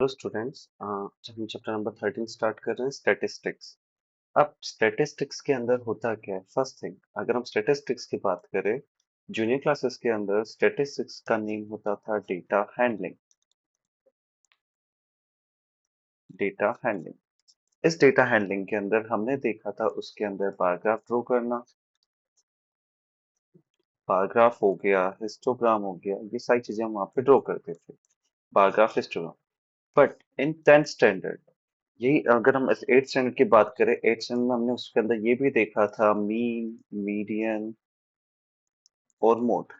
Hello students, जब हम chapter number 13 start कर रहे हैं स्टैटिस्टिक्स। अब स्टैटिस्टिक्स के अंदर होता क्या है? फर्स्ट थिंग, अगर हम स्टैटिस्टिक्स की बात करें, जूनियर क्लासेस के अंदर स्टैटिस्टिक्स का नेम होता था डेटा हैंडलिंग। डेटा हैंडलिंग, इस डेटा हैंडलिंग के अंदर हमने देखा था उसके अंदर बारग्राफ ड्रॉ करना, बारग्राफ हो गया, हिस्टोग्राम हो गया, ये सारी चीजें हम वहाँ पे ड्रॉ करते थे, bar graph, histogram. But in 10th standard, यही अगर हम इस 8th स्टैंडर्ड की बात करें, 8th स्टैंडर्ड में हमने उसके अंदर ये भी देखा था मीन, मीडियन और मोड।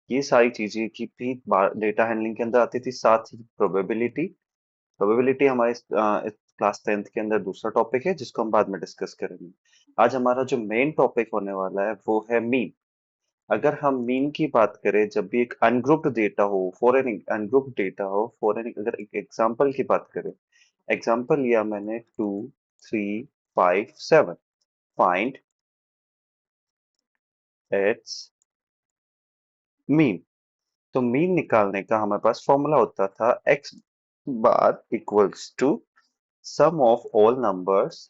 ये सारी चीजें की भी डेटा हैंडलिंग के अंदर आती थी। साथ ही प्रोबेबिलिटी, प्रोबेबिलिटी हमारे क्लास 10th के अंदर दूसरा टॉपिक है जिसको हम बाद में डिस्कस करेंगे। आज हमारा जो मेन टॉपिक होने वाला है वो है मीन। अगर हम मीन की बात करें, जब भी एक अनग्रुप्ड डेटा हो, फॉर एन अनग्रुप्ड डेटा हो, फॉर एन अगर एक एग्जांपल की बात करें, एग्जांपल लिया मैंने 2, 3, 5, 7, फाइंड इट्स मीन। तो मीन निकालने का हमारे पास फॉर्मूला होता था X bar equals to sum of all numbers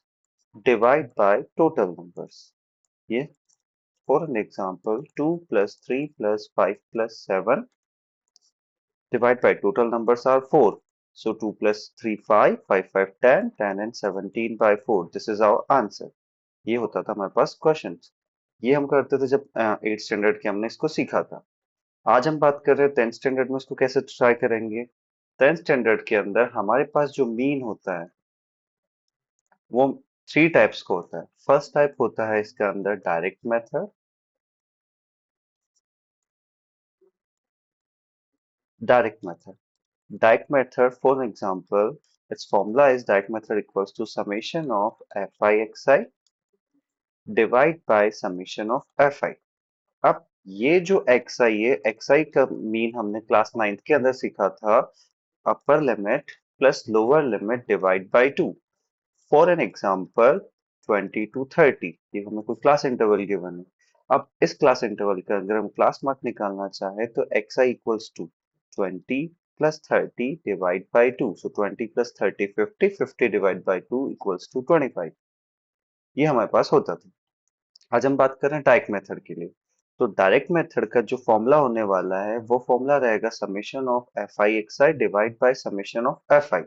divide by total numbers. ये for an example 2 plus 3 plus 5 plus 7 divided by total numbers are 4. So 2 plus 3, 5, 5, 5, 10, 10 and 17 by 4. This is our answer. ये होता था हमारे पास questions. ये हम करते थे जब 8th स्टैंडर्ड के हमने इसको सीखा था। आज हम बात कर रहे हैं 10th स्टैंडर्ड में, इसको कैसे ट्राई करेंगे। 10th स्टैंडर्ड के अंदर हमारे पास जो मीन होता है वो 3 टाइप्स का होता है। फर्स्ट टाइप होता है इसके अंदर direct method. Direct method, direct method, for example, its formula is direct method equals to summation of fi divide by summation of fi. अब ये जो xi है, xi का मीन हमने क्लास 9th के अंदर सीखा था, upper limit plus lower limit divide by 2। For an example 20 to 30, ये हमें कोई क्लास इंटरवल गिवन है। अब इस क्लास इंटरवल का अगर हम क्लास मार्क निकालना चाहे तो xi equals to 20 plus 30 divide by 2। So 20 plus 30 50, 50 divide by 2 equals to 25। ये हमारे पास होता था। आज हम बात कर रहे हैं डायरेक्ट मेथड के लिए। तो डायरेक्ट मेथड का जो फॉर्मूला होने वाला है वो फॉर्मूला रहेगा summation of F I x I divide by summation of F I.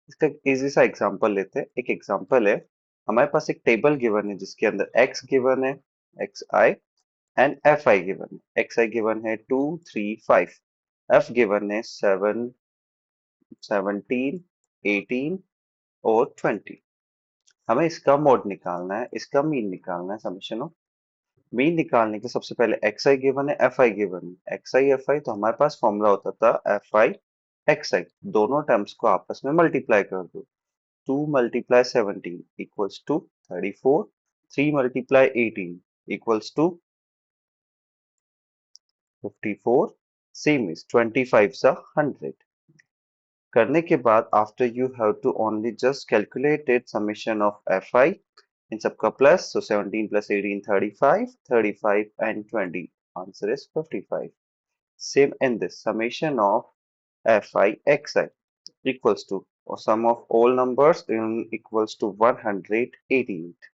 इसका इजी सा एग्जांपल लेते हैं। एक एग्जांपल है, हमारे पास एक टेबल गिवन है जिसके अंदर एक्स गिवन है, x I and F I given है। एक्स आई गिवन है 2, 3, 5, एफ गिवन है 7, 17, 18 और 20। हमें इसका मोड निकालना है, इसका मीन निकालना है, समेशन ऑफ मीन निकालने के सबसे पहले एक्स आई गिवन है, एफ आई गिवन है। एक्स आई एफ आई, तो हमारे पास फॉर्मूला होता था एफ आई एक्स आई। दोनों टर्म्स को आपस में मल्टीप्लाई कर दो। 2 multiply 17 equals to 34. 3 multiply 18 equals to 54. Same is 25 is 100. करने के बाद after you have to only just calculate it summation of fi इन सबका plus, so 17 plus 18 35, 35 and 20, answer is 55. Same in this summation of fi xi equals to, or sum of all numbers in equals to 188.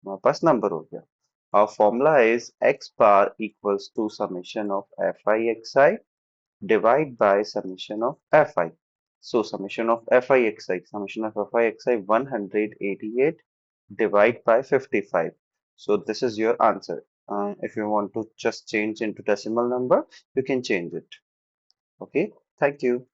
हमारे पास number हो गया। Our formula is x bar equals to summation of fi xi divide by summation of fi. So summation of fi xi, summation of fi xi 188 divide by 55. So this is your answer. If you want to just change into decimal number, you can change it. Okay, thank you.